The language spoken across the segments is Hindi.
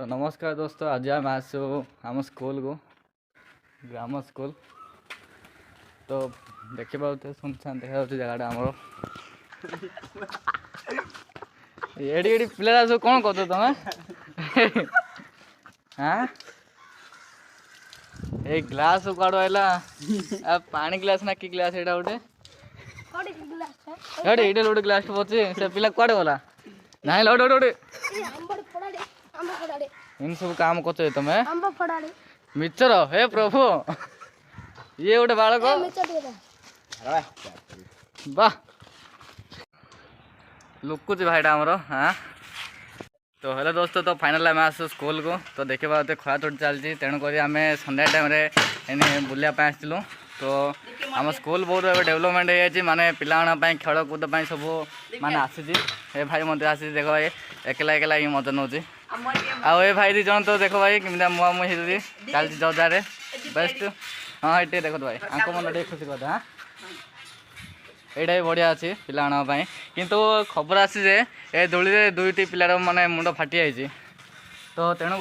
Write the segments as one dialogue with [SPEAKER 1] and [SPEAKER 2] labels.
[SPEAKER 1] तो नमस्कार दोस्तों, आज आम आसु आम स्कूल को ग्राम स्कूल। तो देखी पाते सुनसान देखा जगह आमर एडी पिला सब कौन कर तुम हाँ ये ग्लास कड़ आइला पानी ग्लास ना कि ग्लास एटा गोटे ये गोटे ग्लास पचे से पिला कुआड़े गला ना लौटे इन सब काम कर तुम मिचर हे प्रभु ये गोटे बालक वाह लुकुच भाईटा आमर हाँ। तो हेलो दोस्तों, तो फाइनल आम आसु स्कूल को। तो देखा पाते खरा थोड़ी चलती तेणुक आम संध्या टाइम बुलाया आसलु। तो आम स्कूल बहुत डेवलपमेंट हो माने पिलापी खेलकूद सब माने आसी भाई मत आसी देख भाई एकला एकला ही मजा नौ आए भाई दी जन तो देख भाई कमी मुआ मुही चलती जजारे बेस्ट। हाँ ये देख भाई आंक मन टे खुशी कथा हाँ यहाँ भी बढ़िया अच्छी पाई किंतु खबर आसी जे ए दोली दुईटी पिलार माने मुंड फाटी जाइए। तो तेणुक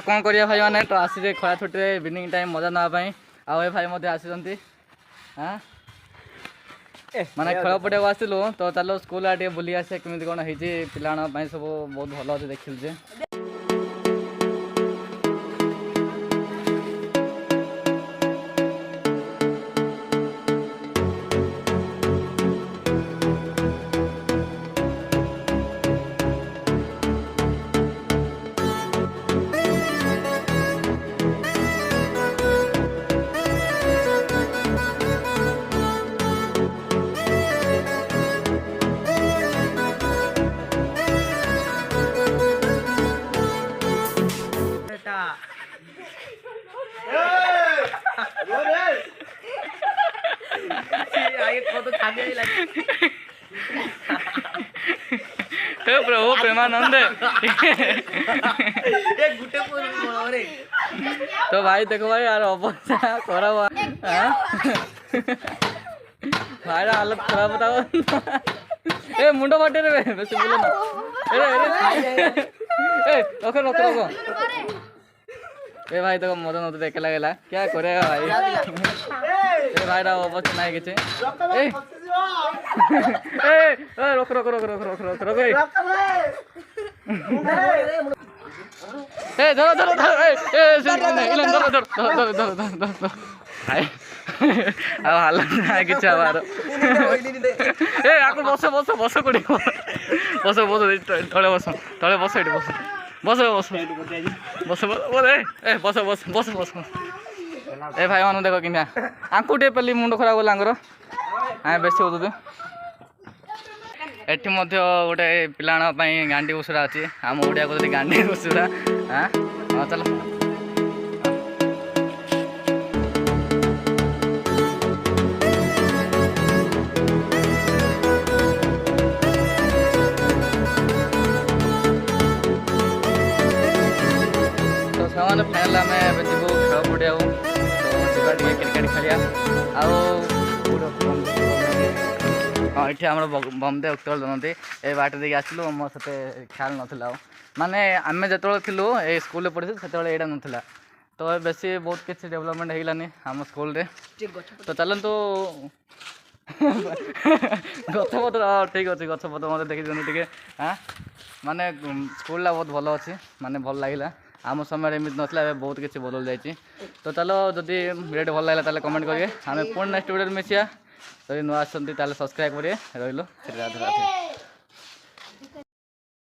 [SPEAKER 1] कौन करिया भाई मैंने तो आसी खरा छुट्टी इवनिंग टाइम मजा नापाई आए भाई मत आसी हाँ माने खेल पड़े आसलु। तो चलो स्कूल आगे बुली आसे केमी कौन हो पिला सब बहुत भल अच्छे देखिलु। प्रभु प्रेमानंद तो भाई देखो भाई यार अवस्था खराब भाई हालत खराब बताओ ए मुंड फाटे रे बेस बोले ना ए रखो रखो रखो ए भाई तो मजा नत देख लगेगा क्या करे भाई ए भाई अवस्था नहीं कि रख रख रख रख रख रख रख धरो धरो धरो हालत ना कि बस बस बस कोड़ी बस बस तले बस तले बस ये बस बस बस बस बस बस बस बस ए भाई मान देख कि आंकु टे पेली मुंड खराब गला हाँ बेस हो एटी गोटे पिला गांडी उसुरा अच्छी आम ओडिया कहते गांडी उसुरा हाँ हाँ चलो तो सामान फाइनल आम जीव खेल पड़िया तो जावा क्रिकेट खेलिया हाँ ये आम बमदे उत्कल जनती ये बाट देखिए आसलु मो से ख्याल नाला माने आम जो थिलु ये स्कूल पढ़ी से यहाँ नाला। तो बेसी बहुत किसी डेवलपमेंट होगानी आम स्कूल रे। तो चलतु गछपतर ठीक अच्छे गछपतर मत देखी टे हाँ माने स्कूल बहुत भल अच्छी माने भल लगे आम समय एमती नाला बहुत किसी बदल जाइए। तो चलो जदि वीडियो भल लगे कमेंट करेंगे आम पुणी नेक्स्ट वीडियो मिसिया जब नुआ आसती सब्सक्राइब करेंगे रही।